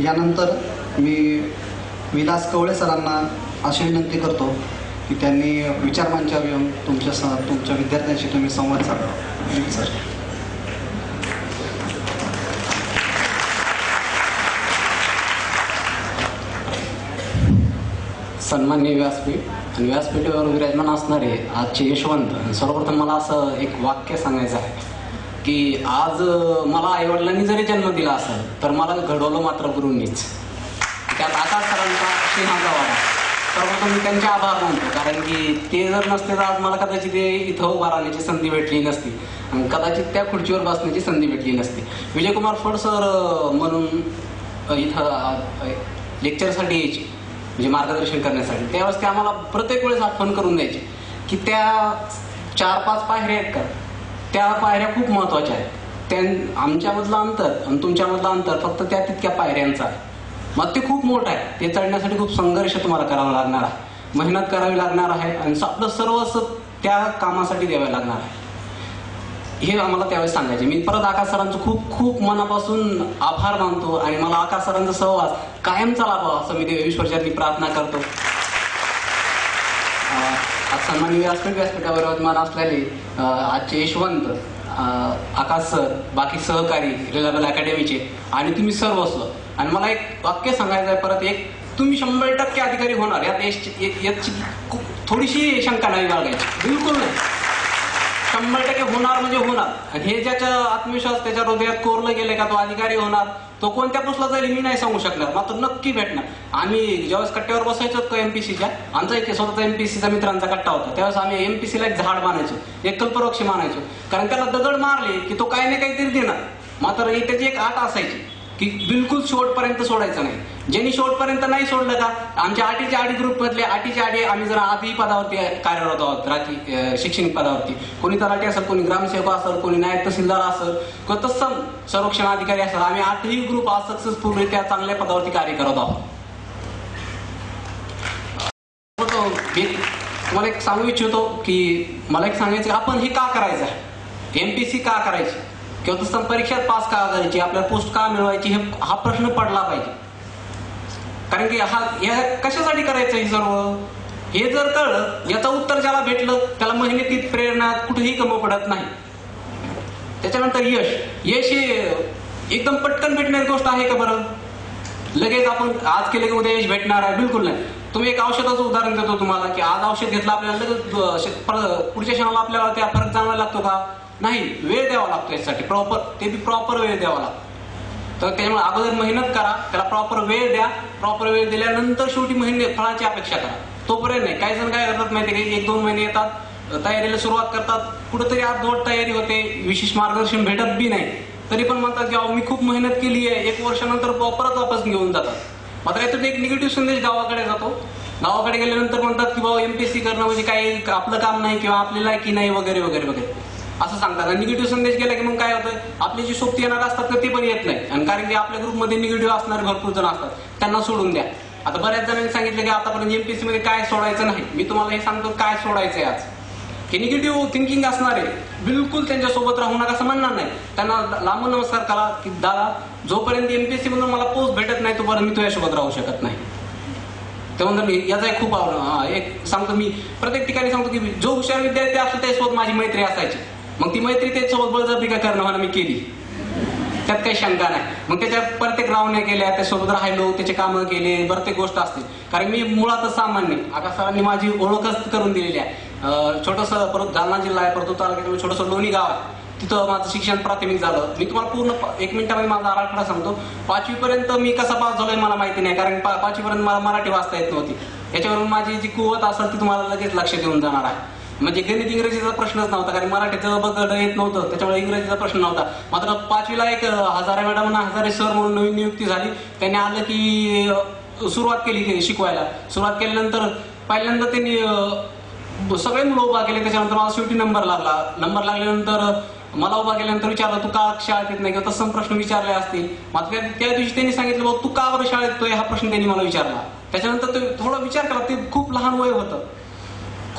यानंतर मी विलास कवळे सरांना अशी विनंती करतो की त्यांनी विचारमंचावर येऊन तुमच्या विद्यार्थ्यांशी तुम्ही संवाद साधा. सर. सन्माननीय व्यासपीठ आणि व्यासपीठावर विराजमान असणारे आजचे यशवंत, सर्वप्रथम मला असं एक वाक्य सांगायचं आहे की आज मला आईवडिलांनी जरी जन्म दिला असेल तर मला घडवलं मात्र गुरूंनीच. त्यात आकाश सरांचा सिंहाचा वाडा. सर्वप्रथम मी त्यांचे आभार मानतो, कारण की ते जर नसते तर आज मला कदाचित इथं उभा राहण्याची संधी भेटली नसती आणि कदाचित त्या खुर्चीवर बसण्याची संधी भेटली नसती. विजयकुमार फड सर म्हणून इथं लेक्चरसाठी यायचे, म्हणजे मार्गदर्शन करण्यासाठी. त्यावेळेस ते आम्हाला प्रत्येक वेळेस आठवण करून द्यायचे की त्या 4-5 पायऱ्या आहेत का, त्या पायऱ्या खूप महत्त्वाच्या आहेत. आमच्यामधलं अंतर आणि तुमच्यामधलं अंतर फक्त त्या तितक्या पायऱ्यांचं आहे. मग ते खूप मोठं आहे. ते चढण्यासाठी खूप संघर्ष तुम्हाला करावा लागणार आहे, मेहनत करावी लागणार आहे आणि आपलं सर्वस्व त्या कामासाठी द्यावं लागणार आहे. हे आम्हाला त्यावेळेस सांगायचे. मी परत आकाश सरांचं खूप खूप मनापासून आभार मानतो आणि मला आकाश सरांचा सहवास कायमचा लाभावा असं मी ईश्वरचरणी प्रार्थना करतो. आज सन्माननीय व्यासपीठावर विराजमान असलेले आजचे यशवंत, आकाश सर, बाकी सहकारी रिलायबल अकॅडमीचे आणि तुम्ही सर्वस्व. आणि मला एक वाक्य सांगायचं आहे परत एक, तुम्ही 100% अधिकारी होणार याची थोडीशी शंका नाही बाळगायची, बिलकुल नाही. 100% होणार म्हणजे होणार. आणि हे ज्याचा आत्मविश्वास त्याच्या हृदयात कोरलं गेले का तो अधिकारी होणार, तो कोणत्या पोस्टला जाईल मी नाही सांगू शकणार, मात्र नक्की भेटणार. आम्ही ज्यावेळेस कट्ट्यावर बसायचो तो एमपीसीच्या, आमचा एक स्वतःचा एमपीसीचा मित्रांचा कट्टा होता, त्यावेळेस आम्ही एमपीसीला एक झाड मानायचो, एक कल्पवृक्ष मानायचो. कारण त्याला दगड मारले की तो काही नाही काहीतरी देणार. मात्र त्याची एक आट असायची की बिलकुल शेवटपर्यंत सोडायचं नाही. ज्यांनी शेवटपर्यंत नाही सोडलं का, आमच्या आटीच्या आडी ग्रुप मधले आटीच्या आडी आम्ही जरा आधी पदावरती कार्यरत आहोत, शैक्षणिक पदावरती. कोणी तलाठी असेल, कोणी ग्रामसेवक असेल, कोणी नायब तहसीलदार असेल, किंवा तत्सम संरक्षण अधिकारी असेल, आम्ही 8ही ग्रुप आज सक्सेसफुलरित्या चांगल्या पदावरती कार्य करत आहोत. मला एक सांगू इच्छितो की मला एक सांगायचं, आपण हे का करायचं आहे, एमपीसी का करायची किंवा तत्सम परीक्षात पास का करायची, आपल्याला पोस्ट का मिळवायची, हा प्रश्न पडला पाहिजे. कारण की ह्या कशासाठी करायचं हे सर्व, हे जर कळलं, याचं उत्तर ज्याला भेटलं त्याला मेहनतीत प्रेरणा कुठेही कमी पडत नाही. त्याच्यानंतर यश हे एकदम पटकन भेटणारी गोष्ट आहे का बरं? लगेच आपण आज केले की उद्या यश भेटणार आहे, बिलकुल नाही. तुम्ही एक औषधाचं उदाहरण देतो तुम्हाला की आज औषध घेतलं आपल्याला लगेच पुढच्या क्षणाला आपल्याला त्या फरक जाणवायला लागतो का? नाही, वेळ द्यावा लागतो यासाठी, प्रॉपर, ते बी प्रॉपर वेळ द्यावा लागतो. तर त्याच्यामुळे अगोदर मेहनत करा, त्याला प्रॉपर वेळ द्या, प्रॉपर वेळ दिल्यानंतर शेवटी फळाची अपेक्षा करा, तोपर्यंत नाही. काही जण काय करतात माहिती आहे की 1-2 महिने येतात, तयारीला सुरुवात करतात, कुठेतरी अर्धवट तयारी होते, विशेष मार्गदर्शन भेटत बी नाही, तरी पण म्हणतात की मी खूप मेहनत केली आहे, 1 वर्षानंतर परत वापस घेऊन जातात. मात्र यातून एक निगेटिव्ह संदेश गावाकडे जातो. गावाकडे गेल्यानंतर म्हणतात की बाबा एमपीएससी करणं म्हणजे काही आपलं काम नाही किंवा आपली लायकी नाही वगैरे वगैरे वगैरे असं सांगतात. आणि निगेटिव्ह संदेश गेला की मग काय होतं, आपली जी सोबती येणार असतात तर ते पण येत नाही. आणि कारण की आपल्या ग्रुपमध्ये निगेटिव्ह असणारे भरपूर जण असतात, त्यांना सोडून द्या. आता बऱ्याच जणांनी सांगितलं की आतापर्यंत एमपीएससी मध्ये काय सोडायचं नाही. मी तुम्हाला हे सांगतो काय सोडायचंय आज. हे निगेटिव्ह थिंकिंग असणारे बिलकुल त्यांच्यासोबत राहू नका असं म्हणणार नाही. त्यांना लांब नमस्कार करा की दादा, जोपर्यंत एमपीएससी मधून मला पोस्ट भेटत नाही तोपर्यंत मी तुझ्यासोबत राहू शकत नाही. त्यानंतर मी याचा एक खूप एक सांगतो, मी प्रत्येक ठिकाणी सांगतो की जो हुशार विद्यार्थी असतो त्यासोबत माझी मैत्री असायची. मग ती मैत्री त्याच्यासोबत बळजबरी करणं म्हणून मी केली, त्यात काही शंका नाही. मग त्याच्या प्रत्येक रावण्या केल्या, त्याच्यासोबत राहिलो, त्याचे कामं केले, प्रत्येक गोष्ट असते. कारण मी मुळातच सामान्य, आकाश सरांनी माझी ओळखच करून दिलेली आहे. छोटंसं परत जालना जिल्हा आहे, परतूर तालुक्यात छोटंसं लोणी गाव आहे, तिथं माझं शिक्षण प्राथमिक झालं. मी तुम्हाला पूर्ण 1 मिनिटामध्ये माझा आराखडा सांगतो. 5वी पर्यंत मी कसा पास झालोय मला माहिती नाही, कारण 5वी पर्यंत मला मराठी वाचता येत नव्हती. याच्यावरून माझी जी कुवत असेल ती तुम्हाला लगेच लक्ष देऊन जाणार आहे. म्हणजे गणित इंग्रजीचा प्रश्नच नव्हता, कारण मराठीचं बघ येत नव्हतं, त्याच्यामुळे इंग्रजीचा प्रश्न नव्हता. मात्र 5वीला एक हजारे मॅडम, हजारे सर म्हणून नवीन नियुक्ती झाली. त्यांनी आलं की सुरुवात केली शिकवायला. सुरुवात केल्यानंतर पहिल्यांदा त्यांनी सगळे मुलं उभा केले. त्याच्यानंतर मला शेवटी नंबर लागला. नंबर लागल्यानंतर मला उभा केल्यानंतर विचारलं तू का शाळेत येत नाही, किंवा तसं प्रश्न विचारले असतील. मात्र त्या दिवशी त्यांनी सांगितलं बाबा तू का बरं शाळेत येतोय, हा प्रश्न त्यांनी मला विचारला. त्याच्यानंतर ते थोडा विचार करा, ते खूप लहान वय होतं,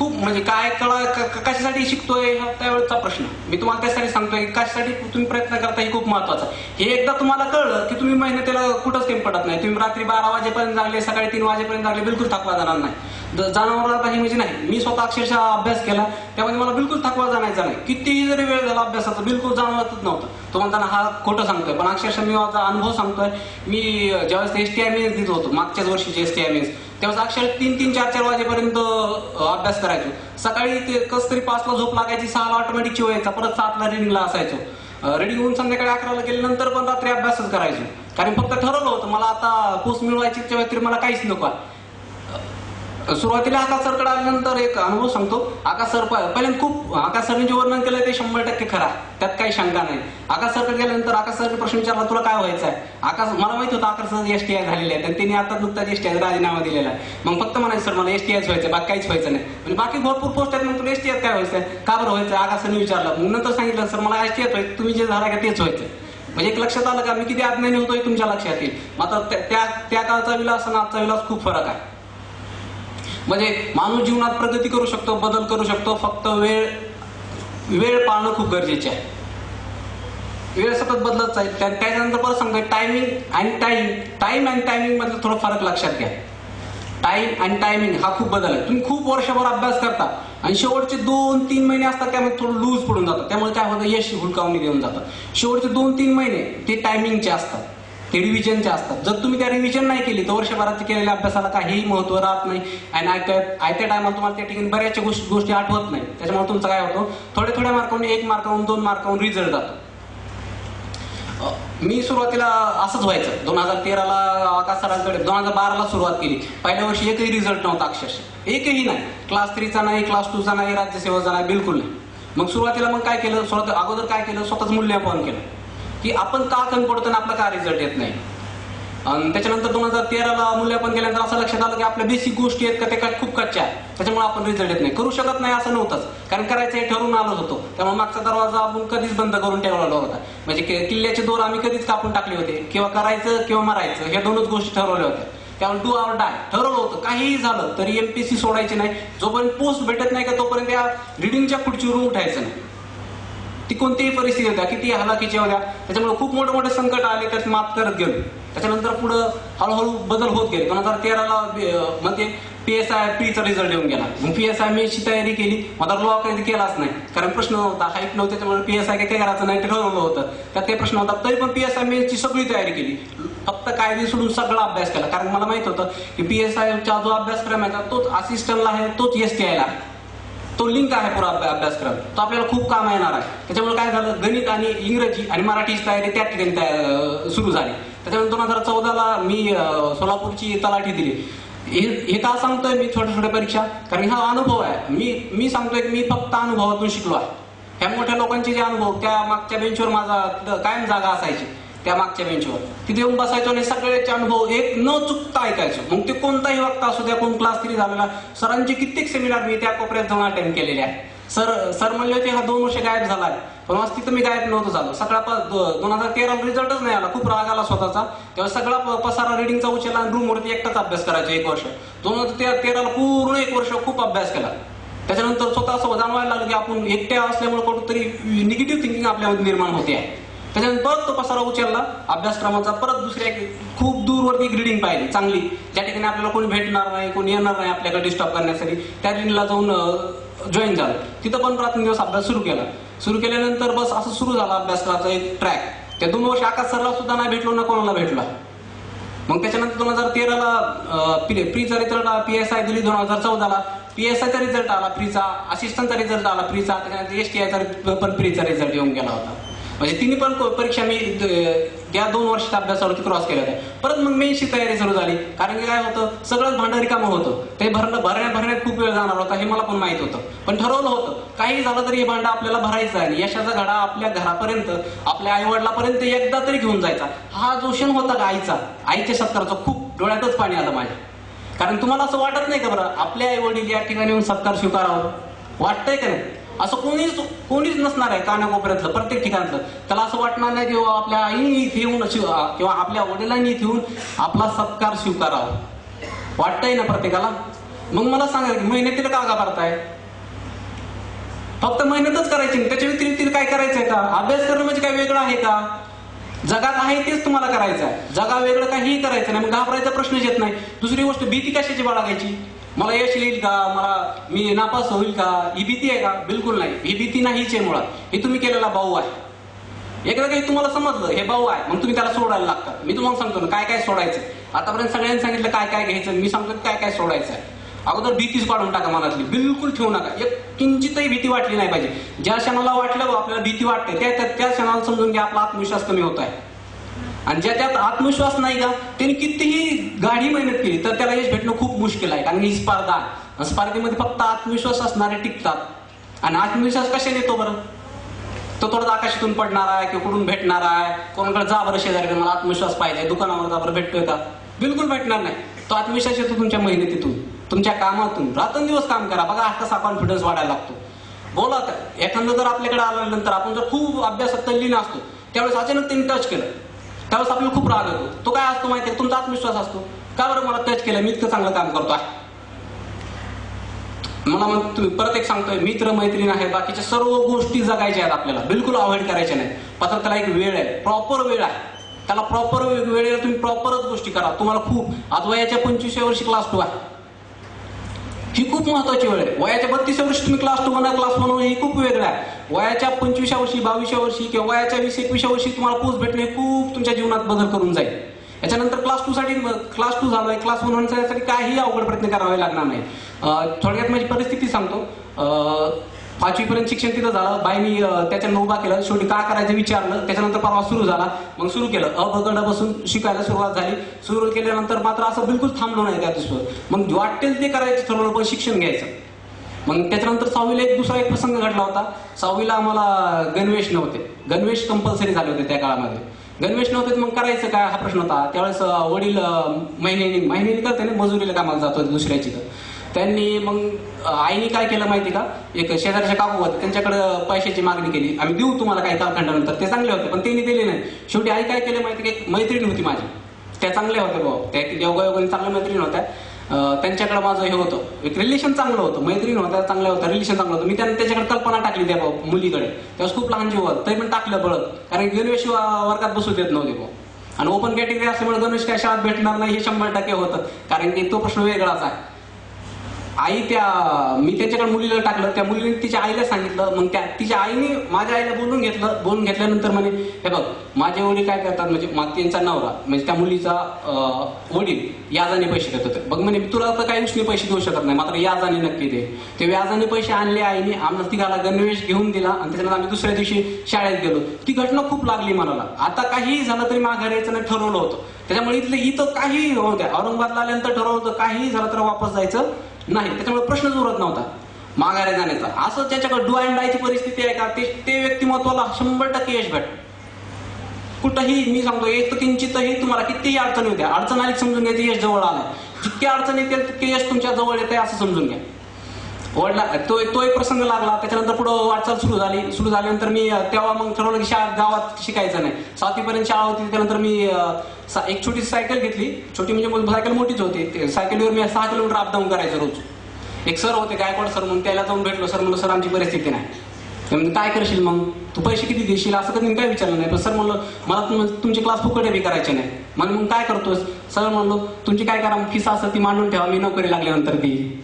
खूप म्हणजे काय कशासाठी शिकतोय हा त्यावेळेचा प्रश्न. मी तुम्हाला त्यासाठी सांगतोय की कशासाठी तुम्ही प्रयत्न करता हे खूप महत्वाचं आहे. हे एकदा तुम्हाला कळलं की तुम्ही मेहनतीला कुठंच कमी पडत नाही. तुम्ही रात्री 12 वाजेपर्यंत जागले, सकाळी 3 वाजेपर्यंत जागले, बिलकुल थकवा जाणार नाही. जनावराला काही म्हणजे नाही. मी स्वतः अक्षरशः अभ्यास केला, त्यामध्ये मला बिलकुल थकवा जाणायचा नाही. कितीही जरी वेळ झाला अभ्यासाचा बिलकुल जाणवतच नव्हतं. तो म्हणताना हा खोटं सांगतोय, पण अक्षरशः मी माझा अनुभव सांगतोय. मी ज्यावेळेस STI देत होतो, मागच्याच वर्षीचे STI, त्यावेळेस अक्षर 3-3, 4-4 वाजेपर्यंत अभ्यास करायचो. सकाळी ते कस तरी 5ला झोप लागायची, 6ला ऑटोमॅटिक चिवायचा, परत 7ला रिडिंगला असायचो. रेडी होऊन संध्याकाळी 11ला गेल्यानंतर पण रात्री अभ्यासच करायचो. कारण फक्त ठरवलं होतं मला आता पोस्ट मिळवायची, त्या व्यतिरिक्त मला काहीच नको. सुरुवातीला आकाश सरकडे आल्यानंतर एक अनुभव सांगतो. आकाश सर पहिल्यांदा खूप आकाश सरने जे वर्णन केलं ते 100% खरा, त्यात काही शंका नाही. आकाश सरकडे गेल्यानंतर आकाश सरने प्रश्न विचारला, तुला काय व्हायचं आहे? आकाश मला माहित होतं आकाश सर STI झालेले आहेत आणि त्यांनी आता नुकताच STI राजीनामा दिलेला आहे. मग फक्त म्हणायचं सर मला STIच व्हायचं, बाकी काहीच व्हायचं नाही. म्हणजे बाकी भरपूर पोस्ट आहेत, मग तुला STI काय व्हायचं, का बरं व्हायचं? आकाश सरने विचारलं. मग नंतर सांगितलं सर मला STI व्हायचं, तुम्ही जे झाला का तेच व्हायचं. म्हणजे एक लक्षात आलं का मी किती अज्ञानी होतोय तुमच्या लक्षात येईल. मात्र त्या काळचा विलास आणि आजचा विलास खूप फरक आहे. म्हणजे माणूस जीवनात प्रगती करू शकतो, बदल करू शकतो, फक्त वेळ पाळणं खूप गरजेचे आहे. वेळ सतत बदलत जाईल. त्याच्यानंतर परत सांगतोय टायमिंग आणि टाइम आणि टायमिंग मधला थोडा फरक लक्षात घ्या. टाइम आणि टायमिंग हा खूप बदल आहे. तुम्ही खूप वर्षभर अभ्यास करता आणि शेवटचे 2-3 महिने असतात त्यामध्ये थोडं लूज पडून जातं, त्यामुळे काय होतं यश हुलकावणी देऊन जातं. शेवटचे 2-3 महिने ते टायमिंगचे असतात, ते रिव्हिजनचे असतात. जर तुम्ही त्या रिव्हिजन नाही केली तर वर्षभरात केलेल्या अभ्यासाला काहीही महत्व राहत नाही आणि आयत्या टायमाला तुम्हाला त्या ठिकाणी बऱ्याच गोष्टी आठवत नाही. त्याच्यामुळे तुमचं काय होतं, थोड्या मार्कावरून 1 मार्कावरून 2 मार्कावरून रिझल्ट जातो. मी सुरुवातीला असंच व्हायचं. 2013ला आकाश सरांकडे 2012ला सुरुवात केली. पहिल्या वर्षी एकही रिझल्ट नव्हता, अक्षरशः एकही नाही. क्लास 3चा नाही, क्लास 2चा नाही, राज्यसेवेचा नाही, बिलकुल नाही. मग सुरुवातीला काय केलं, अगोदर काय केलं, स्वतःच मूल्यमापन केलं की आपण का कमी पडतो आणि आपला का रिझल्ट येत नाही. आणि त्याच्यानंतर 2013ला मूल्यमापन केल्यानंतर असं लक्षात आलं की आपल्या बेसिक गोष्टी आहेत का ते काय खूप कच्च्या आहेत, त्याच्यामुळे आपण रिझल्ट येत नाही. करू शकत नाही असं नव्हतंच, कारण करायचं हे ठरवून आलोच होतो. त्यामुळे मागचा दरवाजा आपण कधीच बंद करून ठेवलेला होता. म्हणजे किल्ल्याचे दोर आम्ही कधीच कापून टाकले होते. किंवा करायचं किंवा मरायचं, ह्या 2च गोष्टी ठरवल्या होत्या. त्यामुळे डू ऑर डाय ठरवलं होतं. काहीही झालं तरी MPSC सोडायची नाही. जोपर्यंत पोस्ट भेटत नाही का तोपर्यंत या रिडिंगच्या खुर्चीवरून उठायचं नाही. ती कोणतीही परिस्थिती होत्या, किती हलाखीच्या होत्या. त्याच्यामुळे खूप मोठे संकट आले, त्यात मात करत गेलो. त्याच्यानंतर पुढं हळूहळू बदल होत गेले. 2013ला म्हणजे PSI प्रीचा रिझल्ट येऊन गेला. मग PSI मेन्सची तयारी केली. मला लॉ कधी केलाच नाही, कारण प्रश्न नव्हता, हाईट नव्हते. त्यामुळे PSI काही करायचं नाही ते ठरवलं होतं. त्यात काही प्रश्न होता, तरी पण PSI मेन्सची सगळी तयारी केली. फक्त कायदे सोडून सगळा अभ्यास केला, कारण मला माहित होतं की PSIचा जो अभ्यासक्रम आहे तोच असिस्टंटला आहे, तोच STIला आहे. तो लिंक आहे पुरा अभ्यासक्रम, तो आपल्याला खूप काम येणार आहे. त्याच्यामुळे काय झालं, गणित आणि इंग्रजी आणि मराठीची तयारी त्या ठिकाणी सुरू झाली. त्याच्यानंतर 2014ला मी सोलापूरची तलाठी दिली. हे का सांगतोय मी छोट्या परीक्षा, कारण हा अनुभव आहे. मी सांगतोय की मी फक्त अनुभवातून शिकलो आहे. ह्या मोठ्या लोकांचे जे अनुभव, त्या मागच्या बेंचवर माझा कायम जागा असायची, त्या मागच्या बेंचवर तिथे येऊन बसायचो आणि सगळ्याचे अनुभव एक न चुकता ऐकायचो. मग ते कोणताही वक्ता असू द्या, कोण क्लास 3 झालेला, सरांचे कित्येक सेमिनार मी त्या कोपऱ्यात जाऊन अटेंड केलेले आहे. सर म्हणले होते हा 2 वर्ष गायब झालाय, पण आज तिथं मी गायब नव्हतं झालो. सगळा 2013 रिझल्टच नाही आला, खूप राग आला स्वतःचा. तेव्हा सगळा पसारा रिडिंगचा उचलला आणि रूमवरती एकटाच अभ्यास करायचा 1 वर्ष. 2013ला पूर्ण 1 वर्ष खूप अभ्यास केला. त्याच्यानंतर स्वतः असं जाणवायला लागलं की आपण एकट्या असल्यामुळे कुठेतरी निगेटिव्ह थिंकिंग आपल्यामध्ये निर्माण होते आहे. त्याच्यानंतर परत तो पसारा उचलला अभ्यासक्रमाचा, परत दुसऱ्या खूप दूरवरती एक रिडिंग पाहिली चांगली, ज्या ठिकाणी आपल्याला कोणी भेटणार नाही, कोणी येणार नाही आपल्याकडे डिस्टर्ब करण्यासाठी. त्या रिडिंगला जाऊन जॉईन झालं. तिथं पण रात्री दिवस अभ्यास सुरू केल्यानंतर बस असं सुरू झाला अभ्यासक्रमाचा एक ट्रॅक. त्या 2 वर्ष आकाश सरला सुद्धा नाही भेटलो, ना कोणाला भेटला. मग त्याच्यानंतर 2013ला प्रीचा रिझल्ट PSI दिली. 2014ला PSIचा रिझल्ट आला प्रीचा, असिस्टंटचा रिझल्ट आला प्रीचा, त्याच्यानंतर STIचा पण प्रीचा रिझल्ट येऊन गेला होता. म्हणजे तिन्ही पण परीक्षा मी त्या 2 वर्षाच्या अभ्यासावरती क्रॉस केल्या होत्या. परत मग मेन्सची तयारी सुरू झाली, कारण की काय होतं, सगळंच भांडारी कामं होतं. ते भरण्यात खूप वेळ जाणार होता, हे मला पण माहित होतं. पण ठरवलं होतं काही झालं तरी हे भांडं आपल्याला भरायचं आहे आणि यशाचा घडा आपल्या घरापर्यंत, आपल्या आईवडिलापर्यंत एकदा तरी घेऊन जायचा. हा जो क्षण होता का आईच्या सत्काराचा, खूप डोळ्यातच पाणी आलं माझ्या. कारण तुम्हाला असं वाटत नाही का बरं, आपले आई वडील या ठिकाणी येऊन सत्कार स्वीकारावं, वाटतंय का नाही? असं कोणीच नसणार आहे कानाकोपऱ्यातलं, प्रत्येक ठिकाणचं. त्याला असं वाटणार नाही किंवा आपल्या आईने इथे येऊन किंवा आपल्या वडिलांनी इथे येऊन आपला सत्कार स्वीकारावा. वाटतंय ना प्रत्येकाला? मग मला सांगा की मेहनतीला का घाबरताय? फक्त मेहनतच करायची नाही, त्याच्या व्यतिरिक्त काय करायचंय का? अभ्यास करणं म्हणजे काय वेगळं आहे का? जगात आहे तेच तुम्हाला करायचं आहे, जगा वेगळं काहीही करायचं नाही. मग घाबरायचा प्रश्नच येत नाही. दुसरी गोष्ट, भीती कशाची बाळगायची? मला यश येईल का, मी नापास होईल का, ही भीती आहे का? बिलकुल नाही, ही भीती नाहीच आहे मुळात. हे तुम्ही केलेला भाऊ आहे. एकदा काही तुम्हाला समजलं हे भाऊ आहे, मग तुम्ही त्याला सोडायला लागतात. मी तुम्हाला सांगतो ना काय काय सोडायचं. आतापर्यंत सगळ्यांनी सांगितलं काय काय घ्यायचं, मी सांगतो काय काय सोडायचं आहे. अगोदर भीतीच काढून टाका मनातली, बिलकुल ठेवू नका. एक किंचितही भीती वाटली नाही पाहिजे. ज्या क्षणाला वाटलं आपल्याला भीती वाटते त्या क्षणाला समजून घ्या आपला आत्मविश्वास कमी होत आहे. आणि ज्याच्यात आत्मविश्वास नाही का, त्यांनी कितीही गाढी मेहनत केली तर त्याला यश भेटणं खूप मुश्किल आहे. कारण ही स्पर्धा आहे, स्पर्धेमध्ये फक्त आत्मविश्वास असणारे टिकतात. आणि आत्मविश्वास कशाने येतो बरं? तो थोडा आकाशातून पडणार आहे किंवा कुठून भेटणार आहे, कोणाकडे जा बरं शेजारी मला आत्मविश्वास पाहिजे, दुकानावर जा बरं भेटतोय का? बिलकुल भेटणार नाही. तो आत्मविश्वास येतो तुमच्या मेहनतीतून, तुमच्या कामातून. रात्रंदिवस काम करा, बघा कसा कॉन्फिडन्स वाढायला लागतो. बोला तर एखादं जर आपल्याकडे आल्यानंतर आपण जर खूप अभ्यासात तल्लीन असतो, त्यावेळेस अचानक त्यांनी टच केलं, त्यावेळेस आपल्याला खूप राग येतो. तो काय असतो माहिती आहे? तुमचा आत्मविश्वास असतो. का बरं मला टच केलं, मी इतकं चांगलं काम करतो आहे. मला मग परत एक सांगतोय, मित्र मैत्रीण आहे, बाकीच्या सर्व गोष्टी जगायच्या आहेत आपल्याला, बिलकुल अवॉइड करायच्या नाही. मात्र त्याला एक वेळ आहे, प्रॉपर वेळ आहे. त्याला प्रॉपर वेळेला तुम्ही प्रॉपरच गोष्टी करा. तुम्हाला खूप आज वयाच्या 25व्या वर्षी क्लास 2 आहे, ही खूप महत्वाची वेळ आहे. वयाच्या 32व्या वर्षी तुम्ही क्लास 2 म्हणा, क्लास 1 ही खूप वेगळं आहे. वयाच्या 25व्या वर्षी 22व्या वर्षी किंवा वयाच्या 20-21व्या वर्षी तुम्हाला पोस्ट भेटणे खूप तुमच्या जीवनात बदल करून जाईल. याच्यानंतर क्लास 2 साठी क्लास 2 झालोय, क्लास 1 होण्यासाठी काही अवघड प्रयत्न करावे लागणार नाही. थोडक्यात माझी परिस्थिती सांगतो. 5वी पर्यंत शिक्षण तिथं झालं. बाईनी त्याच्यानं उभा केलं, शेवटी काय करायचं विचारलं, त्याच्यानंतर परवा सुरू झाला. मग सुरू केलं, बसून शिकायला सुरुवात झाली. सुरू केल्यानंतर मात्र असं बिलकुल थांबलो नाही त्या दिवसावर. मग वाटेल ते करायचं ठरवलं, पण शिक्षण घ्यायचं. मग त्याच्यानंतर 6वीला दुसरा एक प्रसंग घडला होता. 6वीला आम्हाला गणवेश नव्हते, गणवेश कंपल्सरी झाले होते त्या काळामध्ये. गणवेश नव्हते मग करायचं काय हा प्रश्न होता. त्यावेळेस वडील महिन्यानी करते ना, मजुरीला कामाला जातो दुसऱ्याची. तर त्यांनी मग आईने काय केलं माहिती का, एक शेजारच्या काकू होते, त्यांच्याकडे पैशाची मागणी केली, आम्ही देऊ तुम्हाला काही कालखंडानंतर. ते चांगले होते पण त्यांनी दिले नाही. शेवटी आई काय केलं माहिती का, एक मैत्रीण होती माझी, त्या चांगल्या होत्या भाऊ, त्या योगायोगाने चांगल्या मैत्रीण होत्या. त्यांच्याकडे माझं हे होतं, एक रिलेशन चांगलं होतं, मैत्रीण होत्या चांगल्या होत्या, रिलेशन चांगलं होतं. मी त्याच्याकडे कल्पना टाकली त्या मुलीकडे, त्यावेळेस खूप लहान जीव होतं, तरी पण टाकलं बळत. कारण गणवेश वर्गात बसू देत नव्हते भाऊ. आणि ओपन कॅटेगरी असल्यामुळे गणवेश काय शाळेत भेटणार नाही हे 100% होतं. कारण की तो प्रश्न वेगळाच आहे. मी त्यांच्याकडे मुलीला टाकलं, त्या मुलीने तिच्या आईला सांगितलं. मग तिच्या आईने माझ्या आईला बोलून घेतल्यानंतर म्हणे, हे बघ माझे वडील काय करतात, म्हणजे त्यांचा नवरा म्हणजे त्या मुलीचा वडील याजाने पैसे देत होते. बघ म्हणे तुला तर काही उसने पैसे देऊ शकत नाही, मात्र याजाने नक्की दे. ते व्याजाने पैसे आणले आईने, आम्हाला तिघाला गणवेश घेऊन दिला आणि त्याच्यानंतर आम्ही दुसऱ्या दिवशी शाळेत गेलो. ती घटना खूप लागली मनाला. आता काहीही झालं तरी माघारी यायचं नाही ठरवलं होतं. त्याच्यामुळे इथं काहीही होऊ द्या, औरंगाबादला आल्यानंतर ठरवलं होतं काहीही झालं तर वापस जायचं नाही. त्याच्यामुळे प्रश्नच उरत नव्हता माघारी जाण्याचा. असं ज्याच्याकडे डू अँड डायची परिस्थिती आहे का, ते व्यक्तिमत्वाला 100% यश भेट. कुठंही मी सांगतो, एक तर किंचितही तुम्हाला कितीही अडचण होत्या, अडचण आली समजून घ्यायची यश जवळ आलाय. जितकी अडचण येते तितके यश तुमच्या जवळ येते असं समजून घ्या. वडला तो एक प्रसंग लागला. त्याच्यानंतर पुढं वाटचाल सुरू झाल्यानंतर मी तेव्हा मग ठरवलं की गावात शिकायचं नाही. 7वी पर्यंत शाळा होती. त्यानंतर मी एक छोटी सायकल घेतली. छोटी म्हणजे सायकल मोठीच होती. सायकलीवर मी 6 किलोमीटर अपडाऊन करायचं रोज. एक सर होते गायकवाड सर म्हणून, त्याला जाऊन भेटलो. सर म्हणलं, सर आमची परिस्थिती नाही. म्हणजे काय करशील मग, तू पैसे किती देशील असं कधी काय विचारलं नाही. पण सर म्हणलं मला तुमचे क्लास फुकट बी करायचे नाही. मग काय करतोस सर म्हणलो, तुमची काय करा फीस असं ती मांडून ठेवा, मी नोकरी लागल्यानंतर ती.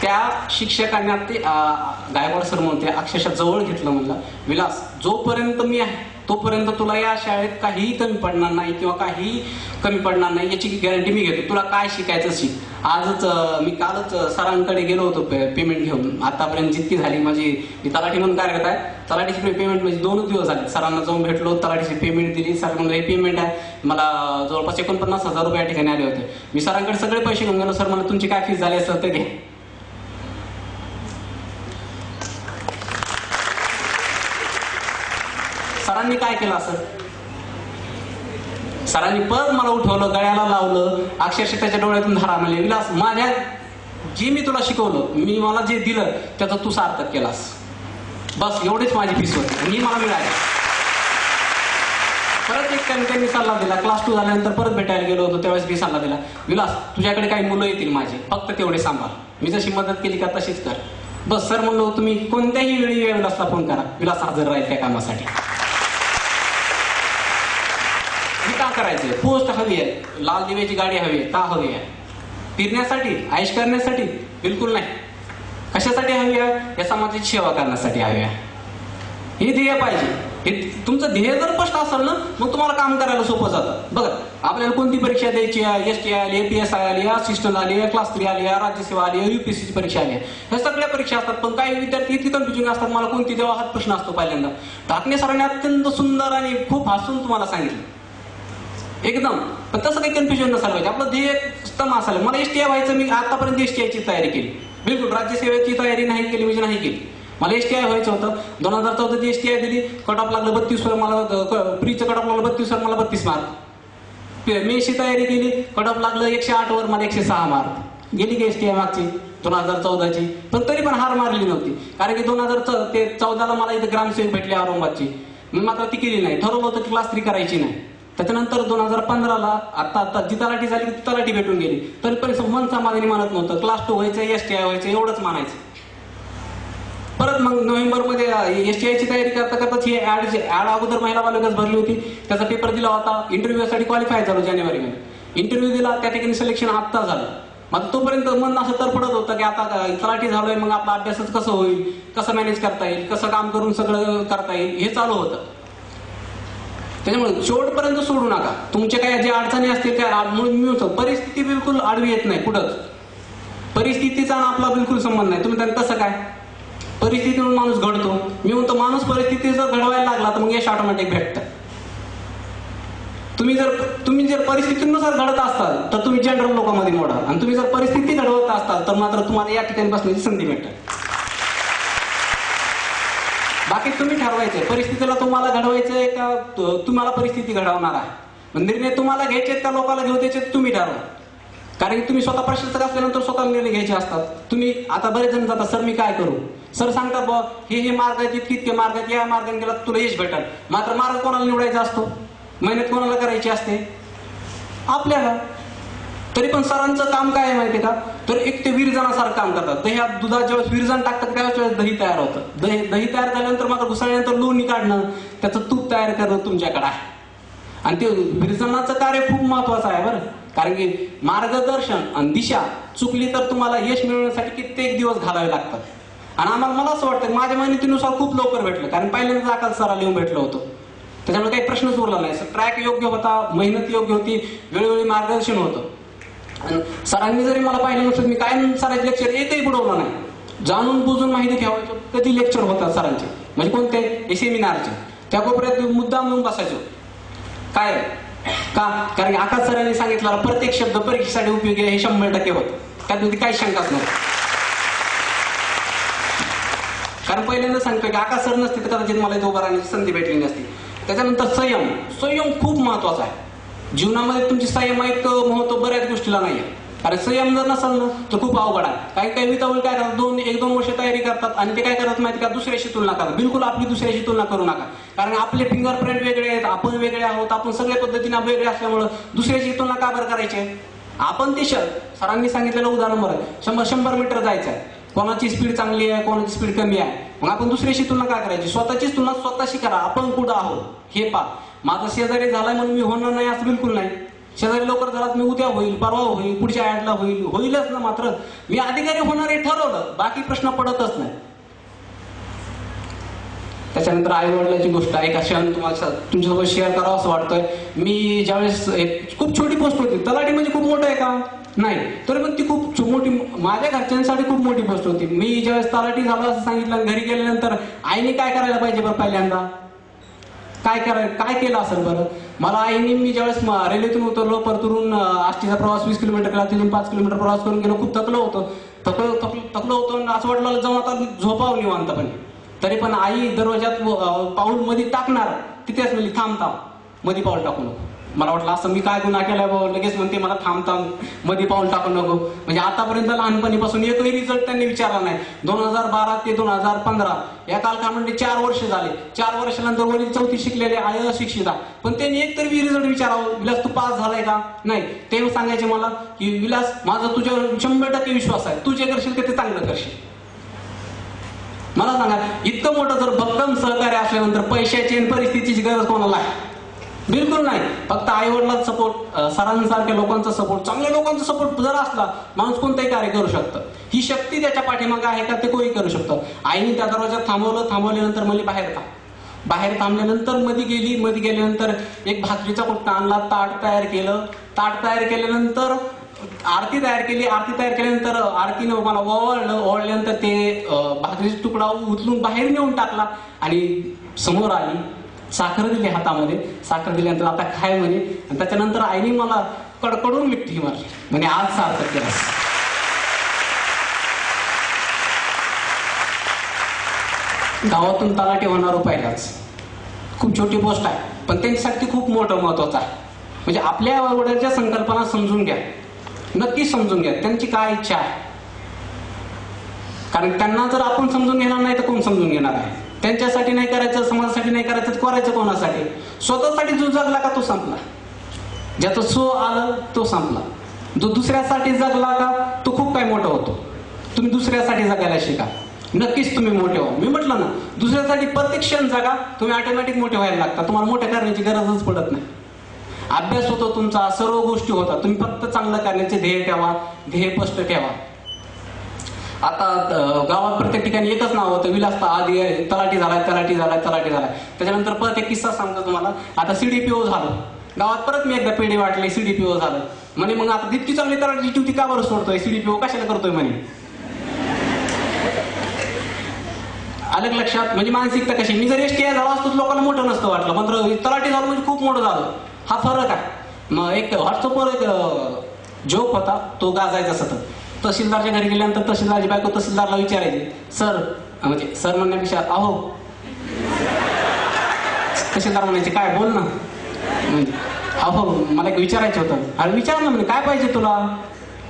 त्या शिक्षकांना ते गायकवाड सर म्हणून ते अक्षरशः जवळ घेतलं. म्हणलं, विलास जोपर्यंत मी आहे तोपर्यंत तुला या शाळेत काहीही कमी पडणार नाही किंवा काहीही कमी पडणार नाही याची गॅरंटी मी घेतो. तुला काय शिकायचं शिक. आजच मी कालच सरांकडे गेलो होतो पेमेंट घेऊन. आतापर्यंत जितकी झाली माझी, मी तलाठी म्हणून कार्यरत आहे, तलाठीची पेमेंट म्हणजे 2 दिवस झाले. सरांना जाऊन भेटलो, तलाठीची पेमेंट दिली. सर म्हणलं हे पेमेंट आहे, मला जवळपास 49,000 रुपये या ठिकाणी आले होते. मी सरांकडे सगळे पैसे घेऊन गेलो. सर मला तुमची काय फीस झाली असेल तर घे. सरांनी काय केलं असं, सरांनी परत मला उठवलं, गळ्याला लावलं, अक्षरशः त्याच्या डोळ्यातून धारा म्हणले, विलास माझ्या जे मी तुला शिकवलं, मी मला जे दिलं त्याचं तू सार्थक केलास. बस एवढीच माझी फीस होती आणि मला मिळाली. परत एक त्यांनी सल्ला दिला. क्लास 2 झाल्यानंतर परत भेटायला गेलो होतो, त्यावेळेस मी सल्ला दिला, विलास तुझ्याकडे काही मुलं येतील माझे, फक्त तेवढे सांभाळ. मी जशी मदत केली का तशीच कर. बस सर म्हणलो, तुम्ही कोणत्याही वेळी विलासला फोन करा, विलास हजर राहील त्या कामासाठी. हे का करायचंय? पोस्ट हवी आहे, लाल दिव्याची गाडी हवी आहे. का हवी आहे? फिरण्यासाठी, आयुष करण्यासाठी? बिलकुल नाही. कशासाठी हवी आहे? या समाजाची सेवा करण्यासाठी हवी आहे. हे ध्येय पाहिजे. हे तुमचं ध्येय जर स्पष्ट असेल ना, मग तुम्हाला काम करायला सोपं जातं. बघा, आपल्याला कोणती परीक्षा द्यायची आहे? ST आली, APS आली, असिस्टंट आली, क्लास 3 आली, राज्यसेवा आली, UPSCची परीक्षा आली. ह्या सगळ्या परीक्षा असतात. पण काही विद्यार्थी इतकी कन्फ्युजिंग असतात, मला कोणती द्यावा हा प्रश्न असतो पहिल्यांदा. टाकणे सरांनी अत्यंत सुंदर आणि खूप हसून तुम्हाला सांगितलं एकदम. पण तसं काही कन्फ्युजन नसायला पाहिजे. आपलं ध्येय स्तम असायला. मला STI व्हायचं, मी आतापर्यंत STI ची तयारी केली. बिलकुल राज्यसेवेची तयारी नाही केली म्हणजे नाही केली. मला STI व्हायचं होतं. 2014 ची STI दिली, कट ऑफ लागलं 32 वर. मला प्रीचं कट ऑफ लागलं 32 वर, मला 32 मार्क. मेशी तयारी केली, कट ऑफ लागलं 108 वर, मला 106 मार्क. गेली की STI मागची 2014ची. पण तरी पण हार मारली नव्हती. कारण की 2014ला मला इथे ग्रामसेवक भेटले औरंगाबादची. मी मात्र ती केली नाही. ठरवलं होतं की क्लास 3 करायची नाही. त्याच्यानंतर 2015ला आता जी तलाठी झाली ती तलाठी भेटून गेली. तरी पण मन समाधानी मानत नव्हतं. क्लास 2 व्हायचं, STI व्हायचं, एवढंच मानायचं. परत मग नोव्हेंबरमध्ये STI ची तयारी करता करताच ही ऍड अगोदर महिला बालविकास भरली होती. त्याचा पेपर दिला होता. इंटरव्ह्यूसाठी क्वालिफाय झालो जानेवारीमध्ये. इंटरव्ह्यू दिला, त्या ठिकाणी सिलेक्शन आत्ता झालं. मग तोपर्यंत मन असं तरफडत होतं की आता तलाठी झालोय, मग आपला अभ्यासच कसं होईल, कसं मॅनेज करता येईल, कसं काम करून सगळं करता येईल, हे चालू होतं. त्याच्यामुळे शेवटपर्यंत सोडू नका. तुमच्या काही ज्या अडचणी असतील त्या मिळतो. परिस्थिती बिलकुल आडवी येत नाही कुठंच. परिस्थितीचा आपला बिलकुल संबंध नाही. तुम्ही त्यांना कसं काय? परिस्थितीतून माणूस घडतो. मी म्हणतो माणूस परिस्थिती जर घडवायला लागला तर मग यश ऑटोमॅटिक भेटतं. तुम्ही जर परिस्थितीनुसार घडत असाल तर तुम्ही जनरल लोकांमध्ये मोडाल. आणि तुम्ही जर परिस्थिती घडवत असाल तर मात्र तुम्हाला या ठिकाणी बसण्याची संधी भेटेल. बाकी तुम्ही ठरवायचंय परिस्थितीला तुम्हाला घडवायचंय का तुम्हाला परिस्थिती घडवणार आहे. निर्णय तुम्हाला घ्यायचे का लोकांना घेऊ द्यायचे तुम्ही ठरवा. कारण की तुम्ही स्वतः प्रशिक्षक असल्यानंतर स्वतः निर्णय घ्यायचे असतात. तुम्ही आता बरेच जण जातात, सर मी काय करू? सर सांगतात बा हे मार्ग आहेत, इतके मार्ग आहेत, या मार्गाने गेला तुला यश भेटेल. मात्र मार्ग कोणाला निवडायचा असतो? मेहनत कोणाला करायची असते? आपल्याला. तरी पण सरांचं काम काय आहे माहितीये का? तर एक ते विरजनासारखं काम करतात. दह्यात दुधात ज्यावेळेस विरजण टाकतात त्यावेळेस दही तयार होतं. दही तयार झाल्यानंतर मात्र घुसळल्यानंतर लोणी काढणं, त्याचं तूप तयार करणं तुमच्याकडे आहे. आणि ते विरजनाचं कार्य खूप महत्वाचं आहे बरं. कारण की मार्गदर्शन आणि दिशा चुकली तर तुम्हाला यश मिळवण्यासाठी कित्येक दिवस घालावे लागतात. आणि मला असं वाटतं माझ्या माहितीनुसार खूप लवकर भेटलं. कारण पहिल्यांदा आकाश सराला येऊन भेटलं होतं. त्याच्यामुळे काही प्रश्नच उरला नाही. ट्रॅक योग्य होता, मेहनत योग्य होती, वेळोवेळी मार्गदर्शन होतं. सरांनी जरी मला पाहिलं नसतं, मी काय सरांचे लेक्चर एकही बुडवलं नाही. जाणून बुजून माहिती ठेवायचो. कधी लेक्चर होतात सरांचे, म्हणजे कोणते? हे सेमिनारचे. त्या कोपऱ्यात मुद्दाम म्हणून बसायचो. काय का? कारण की आकाश सरांनी सांगितलं प्रत्येक शब्द परीक्षेसाठी उपयोगी आहे, हे 100% होतं. त्यात काही शंकाच नव्हती. कारण पहिल्यांदा सांगतोय की आकाश सर नसते तर कदाचित मला इथे उभं राहण्याची संधी भेटली नसती. त्याच्यानंतर संयम खूप महत्वाचा आहे जीवनामध्ये. तुमची संयमायिक महत्व बऱ्याच गोष्टीला नाहीये. कारण संयम जर नसेल ना तर खूप अवघड आहे. काही वितावळी काय करतात, 1-2 वर्ष तयारी करतात आणि ते काय करतात माहिती का? दुसऱ्याशी तुलना करतात. बिलकुल आपली दुसऱ्याशी तुलना करू नका. कारण आपले फिंगरप्रिंट वेगळे आहेत, आपण वेगळे आहोत, आपण सगळ्या पद्धतीने वेगळे असल्यामुळे दुसऱ्याची तुलना का बरं करायची? आपण ते सरांनी सांगितलेलं उदाहरण बरं, 100 मीटर जायचं आहे. कोणाची स्पीड चांगली आहे, कोणाची स्पीड कमी आहे, मग आपण दुसऱ्याशी तुलना काय करायची? स्वतःचीच तुलना स्वतःशी करा. आपण कुठं आहोत हे पहा. माझा शेजारी झालाय म्हणून मी होणार नाही असं बिलकुल नाही. शेजारी लवकर झाला मी उद्या होईल, परवा होईल, पुढच्या ऍडला होईलच ना. मात्र मी अधिकारी होणार हे ठरवलं, बाकी प्रश्न पडतच नाही. त्याच्यानंतर आई वडिलांची गोष्ट आहे. अशी तुम्हाला तुमच्यासोबत शेअर करावं असं वाटतंय. मी ज्यावेळेस खूप छोटी पोस्ट होती, तलाठी म्हणजे खूप मोठं आहे का? नाही, तरी पण ती खूप मोठी, माझ्या घरच्यांसाठी खूप मोठी पोस्ट होती. मी ज्यावेळेस तलाठी झालो असं सांगितलं, घरी गेल्यानंतर आईने काय करायला पाहिजे बरं? पहिल्यांदा काय केलं असेल बरं? मला आईने, मी ज्यावेळेस रेल्वेतून उतरलो, परतून आष्टीचा प्रवास 20 किलोमीटर केला, तिथून 5 किलोमीटर प्रवास करून गेलो. खूप थकलो होतो असं वाटलं जाऊन आता झोपावं निवांतपणे. तरी पण आई दरवाजात पाऊल मध्ये टाकणार, तिथेच म्हणजे थांब मध्ये पाऊल टाकू नको. मला वाटलं असं मी काय गुन्हा केलाय बाबा, लगेच म्हणते मला थांब मध्ये पाऊल टाकू नको. म्हणजे आतापर्यंत लहानपणीपासून एकही रिझल्ट त्यांनी विचारला नाही. 2012 ते 2015 या कालखंडामध्ये 4 वर्ष झाले. 4 वर्षानंतर वडील 4थी शिकलेले, आई अशिक्षिता, पण त्यांनी एकतरी रिझल्ट विचारावं, विलास तू पास झालाय का? नाही. ते सांगायचे मला की विलास माझा तुझ्यावर 100% विश्वास आहे, तू जे करशील ते चांगलं करशील. मला सांगा, इतकं मोठं जर भक्कम सहकार्य असल्यानंतर पैशाची आणि परिस्थितीची गरज कोणाला आहे? बिलकुल नाही. फक्त आई वडिलांचा सपोर्ट, सरांसारख्या लोकांचा सपोर्ट, चांगल्या लोकांचा सपोर्ट जर असला, माणूस कोणतंही कार्य करू शकतं. ही शक्ती त्याच्या पाठीमागे आहे का ते कोणी करू शकतं. आईने त्या दरवाजात थांबवल्यानंतर मला बाहेर थांबल्यानंतर मध्ये गेल्यानंतर एक भाकरीचा कुट्टा आणला, ताट तयार केल्यानंतर आरती तयार केल्यानंतर आरतीनं मला ओवाळल्यानंतर ते भाकरीचा तुकडा उचलून बाहेर नेऊन टाकला आणि समोर आली, साखर दिली हातामध्ये. साखर दिल्यानंतर आता खाय म्हणे. आणि त्याच्यानंतर आईने मला कडकडून मिठी मारली, म्हणजे आज सार्थक केला. गावातून तलाठी होणार पहिलाच. खूप छोटी पोस्ट आहे, पण त्यांच्यासाठी खूप मोठं महत्वाचं आहे. म्हणजे आपल्या वडिलांच्या संकल्पना समजून घ्या, नक्की समजून घ्या त्यांची काय इच्छा आहे. कारण त्यांना जर आपण समजून घेणार नाही तर कोण समजून घेणार आहे? त्यांच्यासाठी नाही करायचं, समाजासाठी नाही करायचं, करायचं कोणासाठी? स्वतःसाठी जो जगला का तो संपला. ज्याचं सो आलं तो संपला. जो दुसऱ्यासाठी जगला का तो खूप काय मोठा होतो. तुम्ही दुसऱ्यासाठी जगायला शिका, नक्कीच तुम्ही मोठे व्हा. मी म्हटलं ना, दुसऱ्यासाठी प्रत्येक क्षण जगा, तुम्ही ऑटोमॅटिक मोठे व्हायला लागता. तुम्हाला मोठे करण्याची गरजच पडत नाही. अभ्यास होतो तुमचा, सर्व गोष्टी होतात. तुम्ही फक्त चांगलं करण्याचे ध्येय ठेवा, ध्येय स्पष्ट ठेवा. आता गावात प्रत्येक ठिकाणी एकच नाव होतं, विलास आधी तलाठी झालाय. त्याच्यानंतर परत एक किस्सा सांगतो तुम्हाला. आता CDPO झालं गावात, परत मी एकदा पेढे वाटले, CDPO झालं म्हणे. मग आता इतकी चांगली तलाठी ड्युटी का बरं सोडतोय, CDPO कशाला करतोय म्हणे. अलग लक्षात. म्हणजे मानसिकता कशी. मी जर STI झाला असतो लोकांना मोठं नसतं वाटलं, पण तलाठी झालं म्हणजे खूप मोठं झालं. हा फरक आहे. मग एक व्हॉट्सअपवर एक जोक होता, तो गाजायचा सतत. तहसीलदारच्या घरी गेल्यानंतर तहसीलदारची बायको तहसीलदारला विचारायची, सर म्हणण्यापेक्षा अहो. तहसीलदार म्हणायचे काय, बोल ना. म्हणजे अहो मला एक विचारायचं होतं. अरे विचार ना. म्हणजे काय पाहिजे तुला?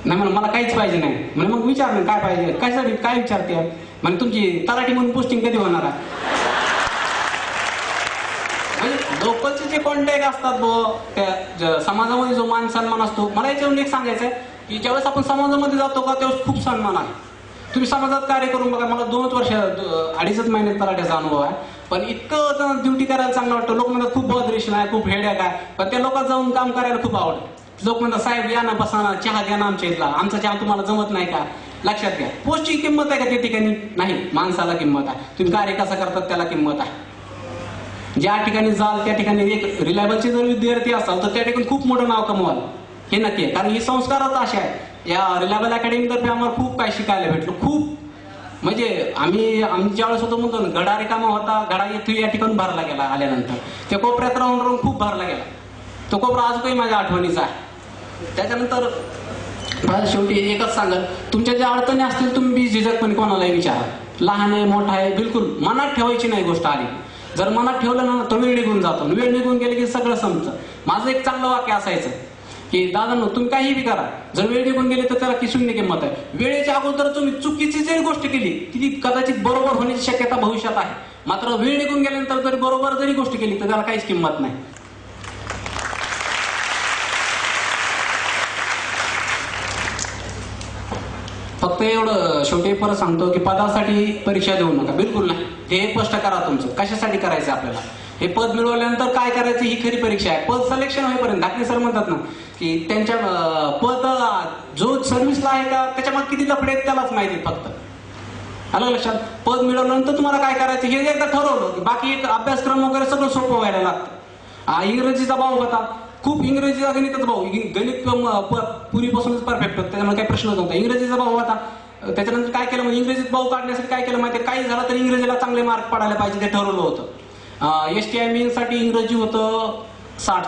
नाही म्हणून मला काहीच पाहिजे नाही. म्हणजे मग विचार ना काय पाहिजे, कशासाठी, काय विचारते? म्हणजे तुमची तलाठी म्हणून पोस्टिंग कधी होणार आहे? म्हणजे लोकलचे जे कॉन्टॅक्ट असतात त्या समाजामध्ये जो मान सन्मान असतो. मला याच्यावरून एक सांगायचं आहे की ज्यावेळेस आपण समाजामध्ये जातो का त्यावेळेस खूप सन्मान आहे. तुम्ही समाजात कार्य करून बघा. मला 2 वर्ष 2.5 महिन्यात तलाठ्याचा अनुभव आहे, पण इतकं ड्युटी करायला चांगलं वाटतं. लोक म्हणतात खूप बदरेशन आहे, खूप हेड्याक आहे, पण त्या लोकांत जाऊन काम करायला खूप आवडतं. लोक म्हणतात साहेब या ना, बसा ना, चहा घ्या ना आमच्या इथला, आमचा चहा तुम्हाला जमत नाही का? लक्षात घ्या, पोस्टची किंमत आहे का त्या ठिकाणी? नाही. माणसाला किंमत आहे. तुम्ही कार्य कसं करतात त्याला किंमत आहे. ज्या ठिकाणी जाल त्या ठिकाणी एक रिलायबलचे जर विद्यार्थी असाल तर त्या ठिकाणी खूप मोठं नाव कमवाल, हे नक्की आहे. कारण ही संस्कारच असे आहे. या रिलायबल अकॅडमीतर्फे आम्हाला खूप काय शिकायला भेटलं. खूप म्हणजे आम्ही ज्या वेळेस होतो म्हणतो ना, घडा रिकामा होता, घडा इथे या ठिकाणी भरला गेला. आल्यानंतर त्या कोपऱ्यात राहून खूप भरला गेला. तो कोपरा आजही माझ्या आठवणीचा आहे. त्याच्यानंतर शेवटी एकच सांगेल, तुमच्या ज्या अडचणी असतील तुम्ही झिजकपणे कोणालाही विचारा. लहान आहे, मोठा आहे, बिलकुल मनात ठेवायची नाही गोष्ट आली. जर मनात ठेवलं ना तर वेळ निघून जातो. वेळ निघून गेले की सगळं संपतं. माझं एक चांगलं वाक्य असायचं की दादांनो तुम्ही काही बी करा, जर वेळ निघून गेली तर त्याला की शून्य किंमत आहे. वेळेच्या अगोदर तुम्ही चुकीची जरी गोष्ट केली ती कदाचित बरोबर होण्याची शक्यता भविष्यात आहे. मात्र वेळ निघून गेल्यानंतर जरी बरोबर जरी गोष्ट केली तर त्याला काहीच किंमत नाही. फक्त एवढं शेवटी परत सांगतो की पदासाठी परीक्षा देऊ नका, बिलकुल नाही. ध्येय स्पष्ट करा तुमचं, कशासाठी करायचं आपल्याला. हे पद मिळवल्यानंतर काय करायचं ही खरी परीक्षा आहे. पद सिलेक्शन होईपर्यंत धाकटे सर म्हणतात ना की त्यांच्या पद जो सर्व्हिसला आहे का त्याच्यामध्ये किती लफडे आहेत त्यालाच माहिती. फक्त आलं लक्षात. पद मिळवल्यानंतर तुम्हाला काय करायचं हे एकदा ठरवलं की बाकी एक अभ्यासक्रम वगैरे सगळं सोपं व्हायला लागतं. इंग्रजीचा भाव होता, खूप इंग्रजीचा गणिताचा भाऊ, गणित पूर्वीपासूनच परफेक्ट होतं, त्याच्यामुळे काही प्रश्नच नव्हता. इंग्रजीचा भाऊ होता. त्याच्यानंतर काय केलं, म्हणजे इंग्रजीत भाऊ काढण्यासाठी काय केलं माहिती, काही झालं तर इंग्रजीला चांगले मार्क पडायला पाहिजे ते ठरवलं होतं. STI मेनसाठी इंग्रजी होतं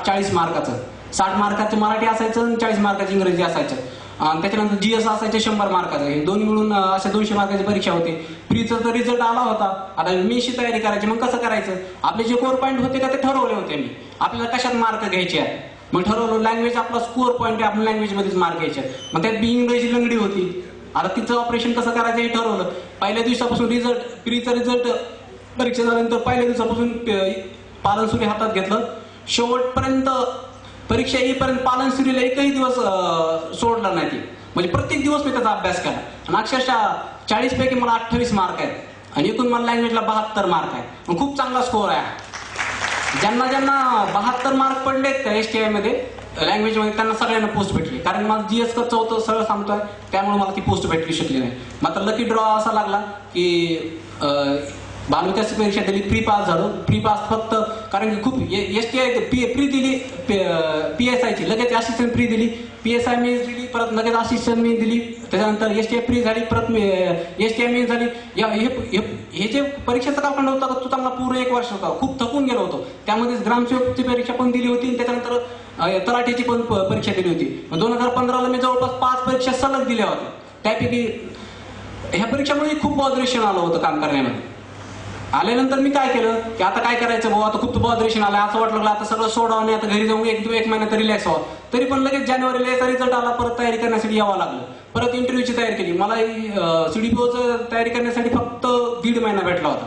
40 मार्काचं. 60 मार्काचं मराठी असायचं आणि 40 मार्काचं इंग्रजी असायचं. त्याच्यानंतर GS असायचं 100 मार्काचं. हे दोन्ही मिळून अशा 200 मार्काची परीक्षा होती. प्रीचा तर रिझल्ट आला होता. आता मीशी तयारी करायची, मग कसं करायचं, आपले जे कोर पॉईंट होते का ते ठरवले होते मी, आपल्याला कशात मार्क घ्यायचे आहेत. मग ठरवलं लँग्वेज आपला स्कोअर पॉईंट आहे, आपण लँग्वेजमध्येच मार्क घ्यायचे. मग त्यात बी इंग्रजी लंगडी होती. आता तिचं ऑपरेशन कसं करायचं हे ठरवलं. पहिल्या दिवसापासून प्रीचा रिझल्ट परीक्षा झाल्यानंतर पहिल्या दिवसापासून पालनसुरी हातात घेतलं. शेवटपर्यंत परीक्षा येईपर्यंत पालनसुरीला एकही दिवस सोडला नाही ती. म्हणजे प्रत्येक दिवस मी त्याचा अभ्यास केला आणि अक्षरशः 40 पैकी मला 28 मार्क आहेत आणि एकूण मला लँग्वेजला 72 मार्क आहे. मग खूप चांगला स्कोअर आहे. ज्यांना 72 मार्क पडलेत STI मध्ये लँग्वेजमध्ये त्यांना सगळ्यांना पोस्ट भेटली. कारण मला GS कच्चं होतं सरळ सांगतोय, त्यामुळे मला ती पोस्ट भेटली शकली नाही. मात्र लकी ड्रॉ असा लागला की बालविकास परीक्षा दिली, प्री पास झालो. प्री पास फक्त कारण की खूप STI प्री दिली, PSI लगेच असिस्टंट प्री दिली, PSI मेन्स दिली, परत लगेच असिस्टंट मेन्स दिली, त्याच्यानंतर STI प्री झाली, परत STI मेन्स झाली. हे जे परीक्षेचा कालखंड होता तो चांगला पूर्ण 1 वर्ष होता. खूप थकून गेलो होतो. त्यामध्येच ग्रामसेवकची परीक्षा पण दिली होती आणि त्याच्यानंतर तलाठीची पण परीक्षा दिली होती. 2015ला मी जवळपास 5 परीक्षा सलग दिल्या होत्या. त्यापैकी ह्या परीक्षामुळे खूप बॉदरेशन आलं होतं काम करण्यामध्ये. आल्यानंतर मी काय केलं की आता काय करायचं भाऊ, आता खूप बॉदरेशन आलं, असं वाटलं आता सगळं सोडावं आणि आता घरी जाऊन 1 महिन्यात रिलॅक्स व्हावं. तरी पण लगेच जानेवारीला याचा रिझल्ट आला, परत तयारी करण्यासाठी यावं लागलं. परत इंटरव्ह्यूची तयारी केली. मला CDPOचं तयारी करण्यासाठी फक्त 1.5 महिना भेटला होता.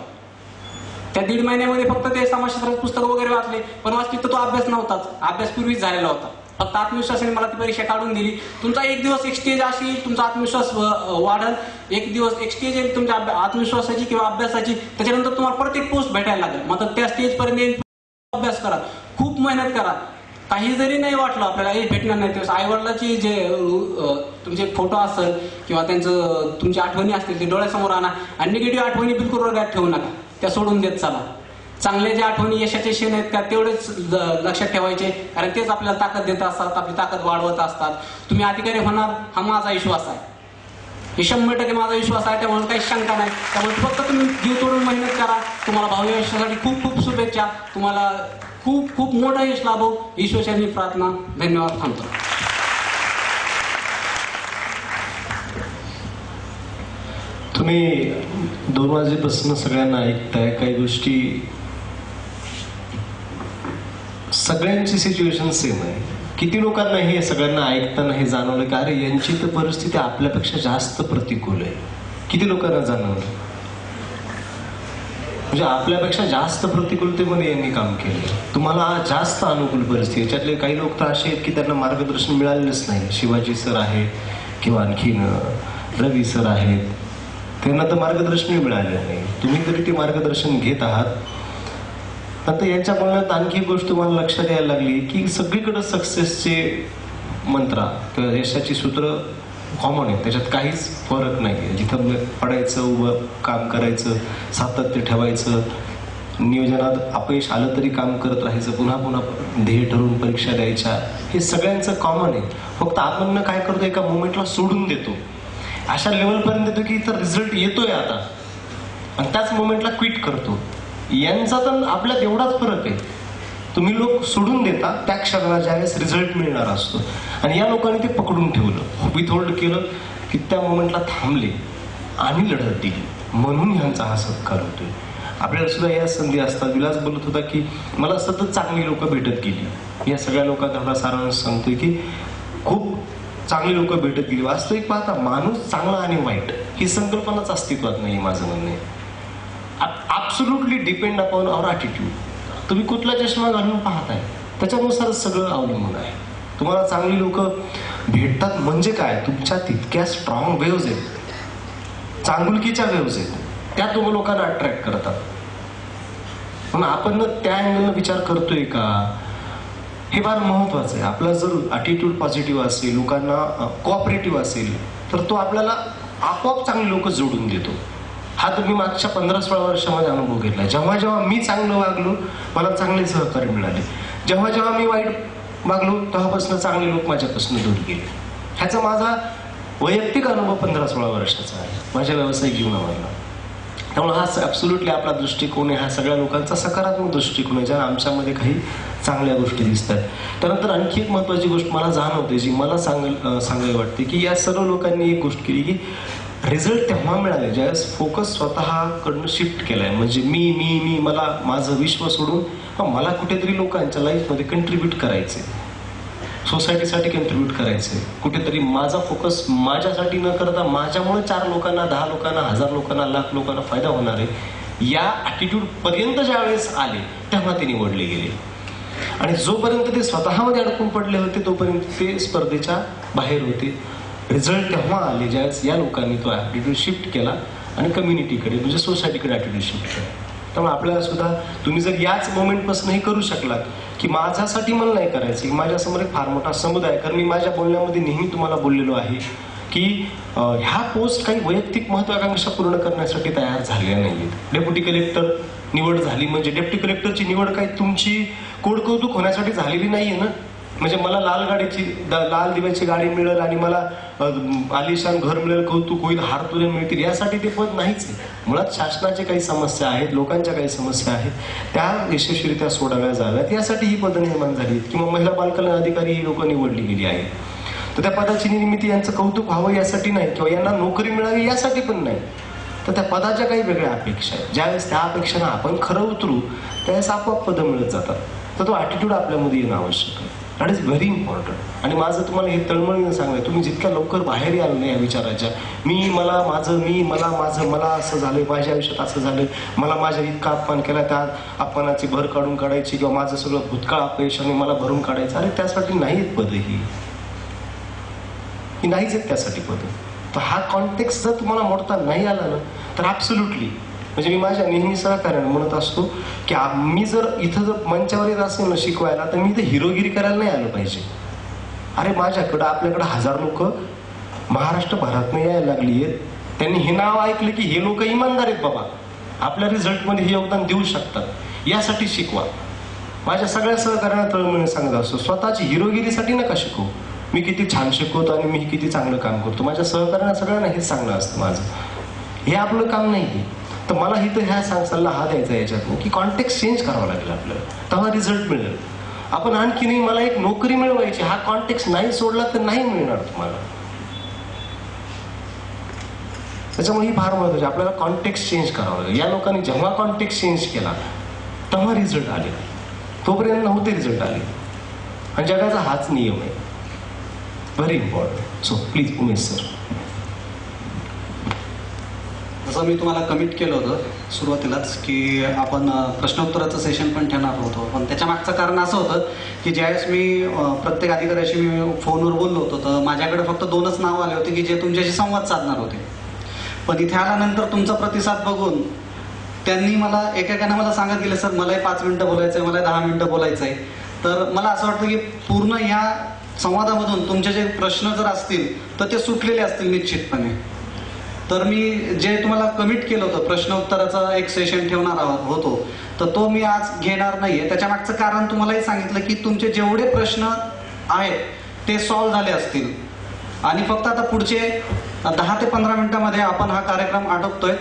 त्या 1.5 महिन्यामध्ये फक्त ते समाजशास्त्राचे पुस्तक वगैरे वाचले, पण वास्तविक तो अभ्यास नव्हताच, अभ्यास पूर्वीच झालेला होता. फक्त आत्मविश्वासाने मला ती परीक्षा काढून दिली. तुमचा एक दिवस एक स्टेज अशी तुमचा आत्मविश्वास वाढेल, एक दिवस एक स्टेज येईल तुमच्या आत्मविश्वासाची किंवा अभ्यासाची, त्याच्यानंतर तुम्हाला प्रत्येक पोस्ट भेटायला लागेल. मात्र त्या स्टेजपर्यंत अभ्यास करा, खूप मेहनत करा. काही जरी नाही वाटलं आपल्याला हे भेटणार नाही, तेव्हा आईवडिलाची जे तुमचे फोटो असेल किंवा त्यांचं तुमची आठवणी असतील ते डोळ्यासमोर आणा आणि निगेटिव्ह आठवणी बिलकुल वर्गात ठेवू नका, त्या सोडून देत चला. चांगले जे आठवणी यशाचे क्षण आहेत का तेवढेच लक्षात ठेवायचे, कारण तेच आपल्याला ताकद देत असतात, आपली ताकद वाढवत असतात. तुम्ही अधिकारी होणार हा माझा विश्वास आहे, हे 100% माझा विश्वास आहे, त्यामुळे काही शंका नाही. त्यामुळे फक्त तुम्ही जीव तोडून मेहनत करा. तुम्हाला भावी आयुष्यासाठी खूप खूप शुभेच्छा. तुम्हाला खूप खूप मोठा यश लाभो, ईश्वराची प्रार्थना. धन्यवाद. थांबतो. तुम्ही 2 वाजेपासून सगळ्यांना ऐकताय, काही गोष्टी सगळ्यांची सिच्युएशन सेम आहे. किती लोकांना हे सगळ्यांना ऐकताना हे जाणवलं की अरे यांची तर परिस्थिती आपल्यापेक्षा जास्त प्रतिकूल आहे. किती लोकांना जाणवलं म्हणजे आपल्यापेक्षा जास्त प्रतिकूलतेमध्ये यांनी काम केलं. तुम्हाला जास्त अनुकूल परिस्थिती. याच्यातले काही लोक तर असे आहेत की त्यांना मार्गदर्शन मिळालेलंच नाही. शिवाजी सर आहे किंवा आणखीन रवी सर आहेत, त्यांना तर मार्गदर्शनही मिळालेलं नाही. तुम्ही तरी ते मार्गदर्शन घेत आहात. नंतर यांच्या बोलण्यात आणखी गोष्ट तुम्हाला लक्षात यायला लागली की सगळीकडे सक्सेसचे मंत्र किंवा यशाची सूत्र कॉमन आहे, त्याच्यात काहीच फरक नाही. जिथं पडायचं, उभं काम करायचं, सातत्य ठेवायचं, नियोजनात अपयश आलं तरी काम करत राहायचं, पुन्हा पुन्हा ध्येय ठरवून परीक्षा द्यायच्या, हे सगळ्यांचं कॉमन आहे. फक्त आपण काय करतो, एका मोमेंटला सोडून देतो, अशा लेवलपर्यंत येतो की इथं रिझल्ट येतोय आता आणि त्याच मोमेंटला क्विट करतो. यांचा तर आपल्यात एवढाच फरक आहे. तुम्ही लोक सोडून देता त्या क्षणाला ज्यावेळेस रिझल्ट मिळणार असतो, आणि या लोकांनी ते पकडून ठेवलं, विथहोल्ड केलं की त्या मोमेंटला थांबले आणि लढत दिली. म्हणून ह्यांचा हा सत्कार होतोय. आपल्याला सुद्धा या संधी असतात. विलास बोलत होता की मला सतत चांगली लोक भेटत गेली. या सगळ्या लोकांना सारांश सांगतोय की खूप चांगली लोक भेटत गेली. वास्तविक पाहता माणूस चांगला आणि वाईट ही संकल्पनाच अस्तित्वात नाही. माझं म्हणणं आहे ॲब्सोल्युटली डिपेंड अपॉन आवर ॲटिट्यूड. तुम्ही कुठला चष्मा घालून पाहताय त्याच्यानुसार सगळं अवलंबून आहे. तुम्हाला चांगली लोक भेटतात म्हणजे काय, तुमच्या तितक्या स्ट्रॉंग वेव्ज आहेत, चांगुलकीच्या वेव्ज आहेत, त्या तुम्ही लोकांना अट्रॅक्ट करतात. पण आपण त्या अँगलनं विचार करतोय का, हे फार महत्वाचं आहे. आपला जर ॲटिट्यूड पॉझिटिव्ह असेल, लोकांना कोऑपरेटिव्ह असेल, तर तो आपल्याला आपोआप चांगली लोक जोडून देतो. हा तुम्ही मागच्या 15-16 वर्षामध्ये अनुभव घेतला. जेव्हा जेव्हा मी चांगलं वागलो मला चांगले सहकार्य मिळाले, जेव्हा जेव्हा मी वाईट वागलो तेव्हापासून चांगले लोक माझ्यापासून दूर गेले. ह्याचा माझा वैयक्तिक अनुभव 15-16 वर्षाचा आहे माझ्या व्यावसायिक जीवनामधला. त्यामुळे हा ॲब्सोल्युटली आपला दृष्टिकोन आहे, हा सगळ्या लोकांचा सकारात्मक दृष्टिकोन आहे, ज्या आमच्यामध्ये काही चांगल्या गोष्टी दिसतात. त्यानंतर आणखी एक महत्त्वाची गोष्ट मला जाणवते, जी मला सांगावी वाटते, की या सर्व लोकांनी एक गोष्ट केली की रिझल्ट तेव्हा मिळाले ज्यावेळेस फोकस स्वतःकडनं शिफ्ट केलाय. म्हणजे मी मला माझं विश्व सोडून मला कुठेतरी लोकांच्या लाईफमध्ये कंट्रीब्यूट करायचे. सोसायटीसाठी कंट्रीब्यूट करायचंय, कुठेतरी माझा फोकस माझ्यासाठी न करता माझ्यामुळे 4 लोकांना, 10 लोकांना, 1000 लोकांना, लाख लोकांना फायदा होणार आहे, या ॲटिट्यूड पर्यंत ज्या वेळेस आले तेव्हा ते निवडले गेले. आणि जोपर्यंत ते स्वतःमध्ये अडकून पडले होते तोपर्यंत ते स्पर्धेच्या बाहेर होते. रिझल्ट तेव्हा आले ज्यावेळेस या लोकांनी तो ॲटिट्यूड शिफ्ट केला आणि कम्युनिटीकडे म्हणजे सोसायटीकडे ॲटिट्यूड शिफ्ट केला. त्यामुळे आपल्याला सुद्धा तुम्ही जर याच मोमेंटपासून हे करू शकलात की माझ्यासाठी मला नाही करायचं, माझ्यासमोर एक फार मोठा समुदाय, कारण मी माझ्या बोलण्यामध्ये नेहमी तुम्हाला बोललेलो आहे की ह्या पोस्ट काही वैयक्तिक महत्वाकांक्षा पूर्ण करण्यासाठी तयार झालेल्या नाहीत. डेप्युटी कलेक्टर निवड झाली म्हणजे डेप्युटी कलेक्टरची निवड काही तुमची कोडकौतुक होण्यासाठी झालेली नाहीये ना. म्हणजे मला लाल दिव्याची गाडी मिळेल आणि मला आलिशान घर मिळेल, कौतुक होईल, हार तुरे मिळतील, यासाठी ते पद नाहीच आहे. मुळात शासनाच्या काही समस्या आहेत, लोकांच्या काही समस्या आहेत, त्या यशस्वीरित्या सोडाव्या जाव्यात यासाठी ही पदं निर्माण झाली किंवा महिला बालकल्याण अधिकारी ही लोक निवडली गेली आहेत. तर त्या पदाची निर्मिती यांचं कौतुक व्हावं यासाठी नाही किंवा यांना नोकरी मिळावी यासाठी पण नाही. तर त्या पदाच्या काही वेगळ्या अपेक्षा आहेत. ज्यावेळेस त्या अपेक्षांना आपण खरं उतरू त्यावेळेस आपोआप पदं मिळत जातात. तर तो ॲटिट्यूड आपल्यामध्ये येणं आवश्यक आहे. That is very important. आणि माझं तुम्हाला हे तळमळीनं सांगायचं, तुम्ही जितक्या लवकर बाहेर याल नाही या विचाराच्या, मला असं झालं, माझ्या आयुष्यात असं झालं, मला माझ्या इतका अपमान केला, त्या अपमानाची भर काढून काढायची किंवा माझं सगळं भूतकाळ अपयशाने मला भरून काढायचं, अरे त्यासाठी नाहीत पदं, ही नाहीच आहेत त्यासाठी पदं. तर हा कॉन्टेक्स्ट जर तुम्हाला मोडता नाही आला ना तर ॲब्सोल्युटली, म्हणजे मी माझ्या नेहमी सहकार्याने म्हणत असतो की मी जर इथं जर मंचावर येत असेल ना शिकवायला तर मी इथं हिरोगिरी करायला नाही आलं पाहिजे. अरे माझ्याकडं आपल्याकडं 1000 लोक महाराष्ट्रभरातनं यायला लागली आहेत. त्यांनी हे नाव ऐकलं की हे लोक इमानदार आहेत बाबा, आपल्या रिझल्टमध्ये हे योगदान देऊ शकतात, यासाठी शिकवा. माझ्या सगळ्या सहकार्यांना तळमळीने सांगत असतो, स्वतःची हिरोगिरीसाठी नका शिकू. मी किती छान शिकवतो आणि मी किती चांगलं काम करतो, माझ्या सहकार्यांना सगळ्यांना हेच सांगणं असतं माझं, हे आपलं काम नाही. तर मला इथं ह्या सल्ला हा द्यायचा याच्यातून की कॉन्टेक्स्ट चेंज करावा लागेल आपल्याला, तेव्हा रिझल्ट मिळेल. आपण आणखी नाही मला एक नोकरी मिळवायची, हा कॉन्टेक्स्ट नाही सोडला तर नाही मिळणार तुम्हाला. त्याच्यामुळे ही फार महत्वाची, आपल्याला कॉन्टेक्स्ट चेंज करावं लागेल. या लोकांनी जेव्हा कॉन्टेक्स्ट चेंज केला तेव्हा रिझल्ट आले, तोपर्यंत नव्हते रिझल्ट आले. आणि जगाचा हाच नियम आहे. Very important. So please Umesh sir. जसं मी तुम्हाला कमिट केलं होतं सुरुवातीलाच की आपण प्रश्नोत्तराचं सेशन पण ठेवणार होतो, पण त्याच्या मागचं कारण असं होतं की ज्यावेळेस मी प्रत्येक अधिकाऱ्याशी मी फोनवर बोललो होतो तर माझ्याकडे फक्त 2च नावं आले होते की जे तुमच्याशी संवाद साधणार होते. पण इथे आल्यानंतर तुमचा प्रतिसाद बघून त्यांनी मला एकेकाने मला सांगत गेले, सर मलाही 5 मिनिटं बोलायचं आहे, मला 10 मिनिटं बोलायचं आहे. तर मला असं वाटतं की पूर्ण या संवादामधून तुमचे जे प्रश्न जर असतील तर ते सुटलेले असतील निश्चितपणे. तर मी जे तुम्हाला कमिट केलं होतं प्रश्नोत्तराचा एक सेशन ठेवणार होतो तर तो मी आज घेणार नाहीये. त्याच्या मागचं कारण तुम्हालाही सांगितलं की तुमचे जेवढे प्रश्न आहेत ते सॉल्व्ह झाले असतील आणि फक्त आता पुढचे 10 ते 15 मिनिटांमध्ये आपण हा कार्यक्रम आटोपतोय.